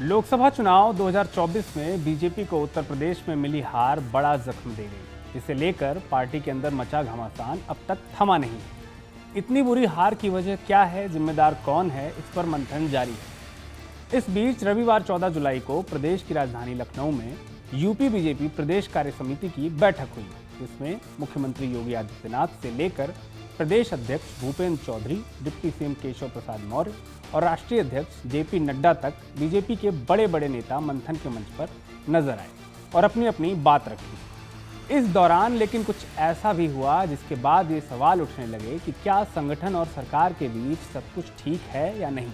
लोकसभा चुनाव 2024 में बीजेपी को उत्तर प्रदेश में मिली हार बड़ा जख्म दे गई, जिसे लेकर पार्टी के अंदर मचा घमासान अब तक थमा नहीं है। इतनी बुरी हार की वजह क्या है, जिम्मेदार कौन है, इस पर मंथन जारी है। इस बीच रविवार 14 जुलाई को प्रदेश की राजधानी लखनऊ में यूपी बीजेपी प्रदेश कार्य समिति की बैठक हुई, जिसमें मुख्यमंत्री योगी आदित्यनाथ से लेकर प्रदेश अध्यक्ष भूपेंद्र चौधरी, डिप्टी सीएम केशव प्रसाद मौर्य और राष्ट्रीय अध्यक्ष जेपी नड्डा तक बीजेपी के बड़े बड़े नेता मंथन के मंच पर नजर आए और अपनी अपनी बात रखी। इस दौरान लेकिन कुछ ऐसा भी हुआ जिसके बाद ये सवाल उठने लगे कि क्या संगठन और सरकार के बीच सब कुछ ठीक है या नहीं।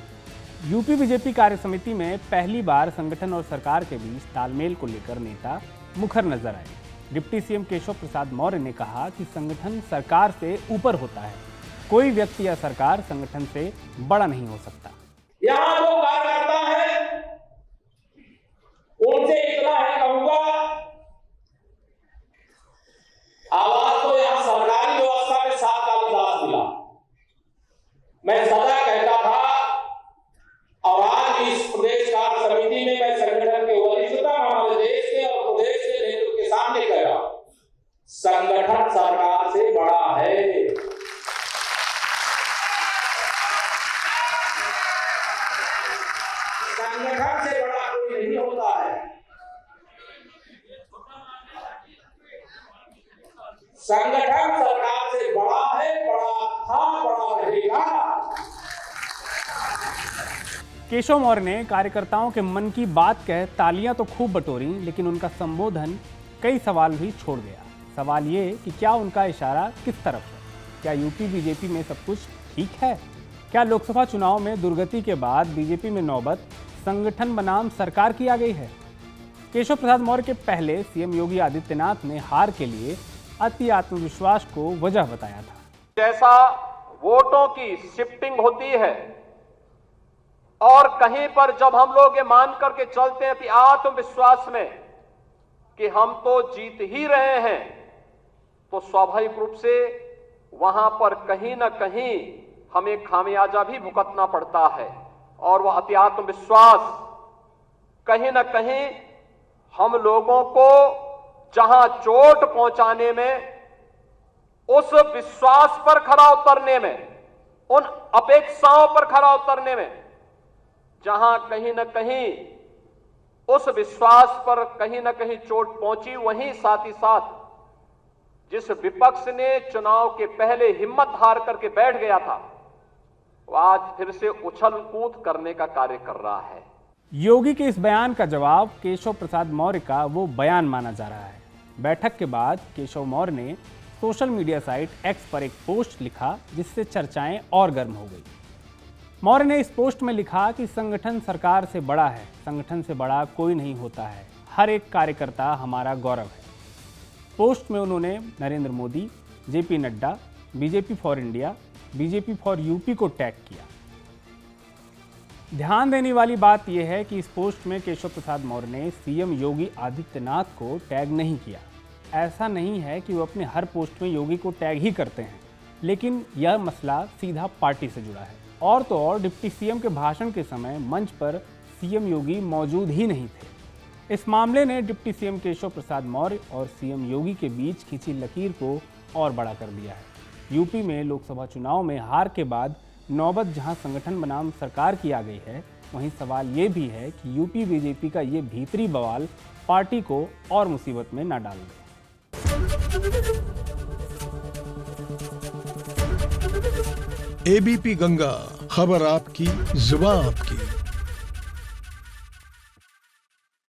यूपी बीजेपी कार्य समिति में पहली बार संगठन और सरकार के बीच तालमेल को लेकर नेता मुखर नजर आए। डिप्टी सीएम केशव प्रसाद मौर्य ने कहा कि संगठन सरकार से ऊपर होता है, कोई व्यक्ति या सरकार संगठन से बड़ा नहीं हो सकता। यहाँ जो कार्यकर्ता है उनसे इतना है कहूंगा, आवाज तो यहाँ सरकारी व्यवस्था के साथ कालिदास मिला। मैं सदा कहता था और आज इस प्रदेश कार्य समिति में मैं संगठन के वरिष्ठता हमारे देश के और प्रदेश के नेतृत्व के सामने कह रहा हूं, संगठन सरकार से बड़ा है। संगठन से बड़ा कोई नहीं होता है। संगठन सरकार से बड़ा है, बड़ा था, बड़ा रहेगा। केशव मौर्य ने कार्यकर्ताओं के मन की बात कह तालियां तो खूब बटोरी, लेकिन उनका संबोधन कई सवाल भी छोड़ गया। सवाल ये कि क्या उनका इशारा किस तरफ है? क्या यूपी बीजेपी में सब कुछ ठीक है? क्या लोकसभा चुनाव में दुर्गति के बाद बीजेपी में नौबत संगठन बनाम सरकार की आ गई है? केशव प्रसाद मौर्य के पहले सीएम योगी आदित्यनाथ ने हार के लिए अति आत्मविश्वास को वजह बताया था। जैसा वोटों की शिफ्टिंग होती है और कहीं पर जब हम लोग ये मान करके चलते हैं कि आत्मविश्वास में कि हम तो जीत ही रहे हैं, तो स्वाभाविक रूप से वहां पर कहीं ना कहीं हमें खामियाजा भी भुगतना पड़ता है। और वह अति आत्मविश्वास कहीं ना कहीं हम लोगों को जहां चोट पहुंचाने में, उस विश्वास पर खरा उतरने में, उन अपेक्षाओं पर खरा उतरने में, जहां कहीं ना कहीं उस विश्वास पर कहीं ना कहीं चोट पहुंची, वहीं साथ ही साथ जिस विपक्ष ने चुनाव के पहले हिम्मत हार करके बैठ गया था, वो आज फिर से उछल कूद करने का कार्य कर रहा है। योगी के इस बयान का जवाब केशव प्रसाद मौर्य का वो बयान माना जा रहा है। बैठक के बाद केशव मौर्य ने सोशल मीडिया साइट एक्स पर एक पोस्ट लिखा, जिससे चर्चाएं और गर्म हो गई। मौर्य ने इस पोस्ट में लिखा कि संगठन सरकार से बड़ा है, संगठन से बड़ा कोई नहीं होता है, हर एक कार्यकर्ता हमारा गौरव है। पोस्ट में उन्होंने Narendra Modi, JP Nadda, BJP for India, BJP for UP को टैग किया। ध्यान देने वाली बात यह है कि इस पोस्ट में केशव प्रसाद मौर्य ने सीएम योगी आदित्यनाथ को टैग नहीं किया। ऐसा नहीं है कि वो अपने हर पोस्ट में योगी को टैग ही करते हैं, लेकिन यह मसला सीधा पार्टी से जुड़ा है। और तो और डिप्टी सीएम के भाषण के समय मंच पर सीएम योगी मौजूद ही नहीं थे। इस मामले ने डिप्टी सीएम केशव प्रसाद मौर्य और सीएम योगी के बीच खींची लकीर को और बड़ा कर दिया है। यूपी में लोकसभा चुनाव में हार के बाद नौबत जहां संगठन बनाम सरकार की आ गई है, वहीं सवाल ये भी है कि यूपी बीजेपी का ये भीतरी बवाल पार्टी को और मुसीबत में न डाल दे। एबीपी गंगा, खबर आपकी, जुबान आपकी।